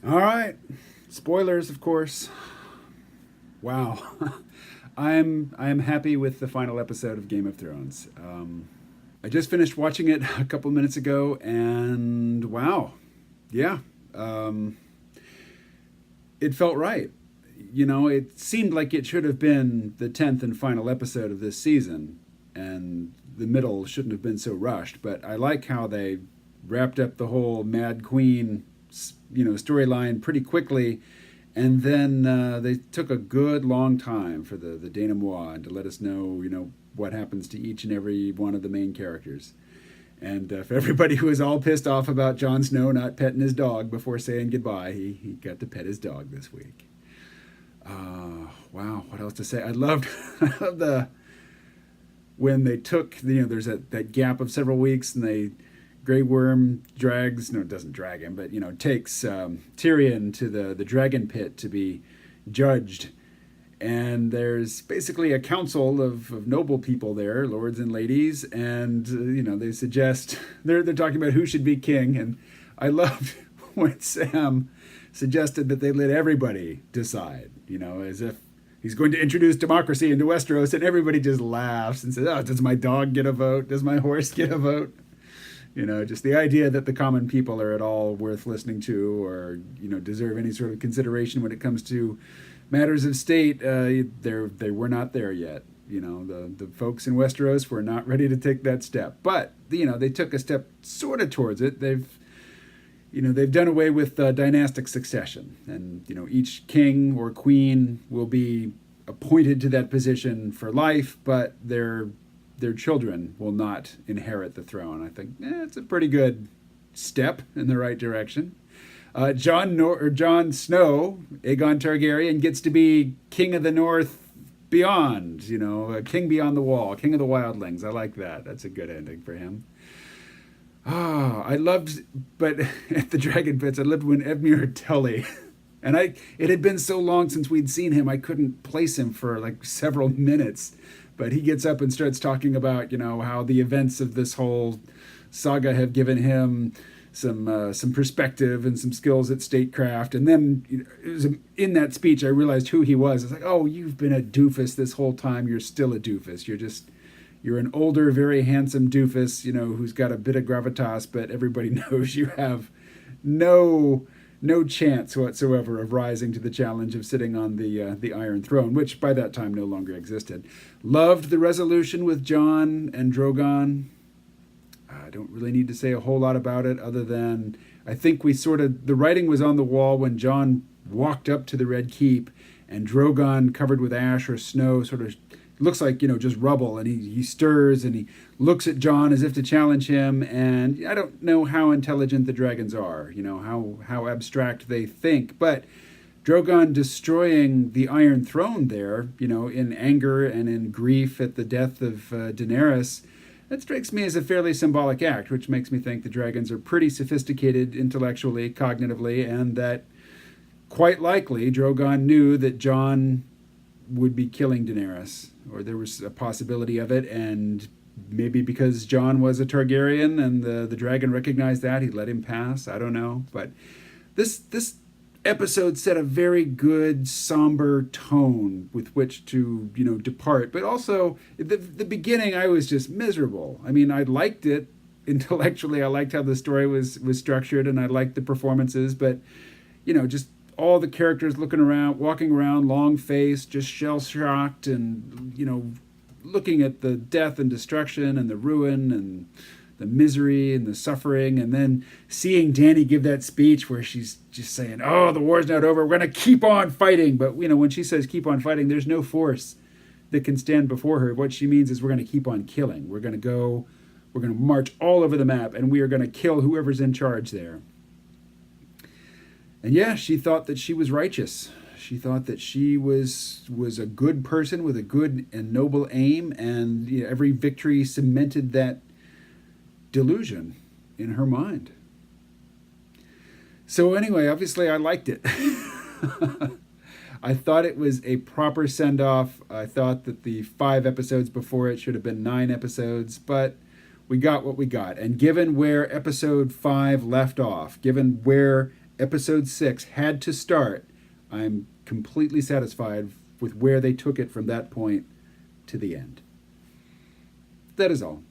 All right. Spoilers, of course. Wow. I am happy with the final episode of Game of Thrones. I just finished watching it a couple minutes ago, and wow, yeah, um, it felt right. It seemed like it should have been the 10th and final episode of this season, and the middle shouldn't have been so rushed. But I like how they wrapped up the whole Mad Queen, storyline pretty quickly, and then they took a good long time for the denouement and to let us know, what happens to each and every one of the main characters. And for everybody who was all pissed off about Jon Snow not petting his dog before saying goodbye, he got to pet his dog this week. Wow, what else to say? I loved, I loved when they took, there's that gap of several weeks, and Grey Worm drags, no, it doesn't drag him, but, takes Tyrion to the dragon pit to be judged. And there's basically a council of noble people there, lords and ladies, and, they suggest, they're talking about who should be king. And I loved when Sam suggested that they let everybody decide, as if he's going to introduce democracy into Westeros, and everybody just laughs and says, "Oh, does my dog get a vote? Does my horse get a vote?" Just the idea that the common people are at all worth listening to, or deserve any sort of consideration when it comes to matters of state. They were not there yet. The folks in Westeros were not ready to take that step, but they took a step sort of towards it. They've done away with dynastic succession, and each king or queen will be appointed to that position for life, but their children will not inherit the throne. I think it's a pretty good step in the right direction. Jon Snow, Aegon Targaryen, gets to be King of the North beyond, a king beyond the wall, King of the Wildlings. I like that. That's a good ending for him. I loved, but at the Dragon Pits, I loved when Edmure Tully, and it had been so long since we'd seen him, I couldn't place him for like several minutes. But he gets up and starts talking about, how the events of this whole saga have given him some perspective and some skills at statecraft. And then it was in that speech I realized who he was. It's like, oh, you've been a doofus this whole time. You're still a doofus. You're an older, very handsome doofus, who's got a bit of gravitas, but everybody knows you have no chance whatsoever of rising to the challenge of sitting on the Iron Throne, which by that time no longer existed. Loved the resolution with Jon and Drogon. I don't really need to say a whole lot about it, other than I think the writing was on the wall when Jon walked up to the Red Keep, and Drogon, covered with ash or snow, sort of looks like, just rubble, and he stirs and he looks at Jon as if to challenge him. And I don't know how intelligent the dragons are, how abstract they think, but Drogon destroying the Iron Throne there, in anger and in grief at the death of Daenerys, that strikes me as a fairly symbolic act, which makes me think the dragons are pretty sophisticated intellectually, cognitively, and that quite likely Drogon knew that Jon would be killing Daenerys, or there was a possibility of it, and maybe because Jon was a Targaryen and the dragon recognized that, he let him pass. I don't know, but this episode set a very good somber tone with which to depart. But also the beginning, I was just miserable. I mean, I liked it intellectually. I liked how the story was structured, and I liked the performances, but just all the characters walking around, long faced, just shell shocked, and looking at the death and destruction and the ruin and the misery and the suffering, and then seeing Dany give that speech where she's just saying, "Oh, the war's not over. We're going to keep on fighting." But when she says keep on fighting, there's no force that can stand before her. What she means is we're going to keep on killing. We're going to march all over the map, and we are going to kill whoever's in charge there. And yeah, she thought that she was righteous. She thought that she was a good person with a good and noble aim, and every victory cemented that delusion in her mind. So anyway, obviously I liked it. I thought it was a proper send-off. I thought that the 5 episodes before it should have been 9 episodes, but we got what we got. And given where episode 5 left off, given where episode 6 had to start, I'm completely satisfied with where they took it from that point to the end. That is all.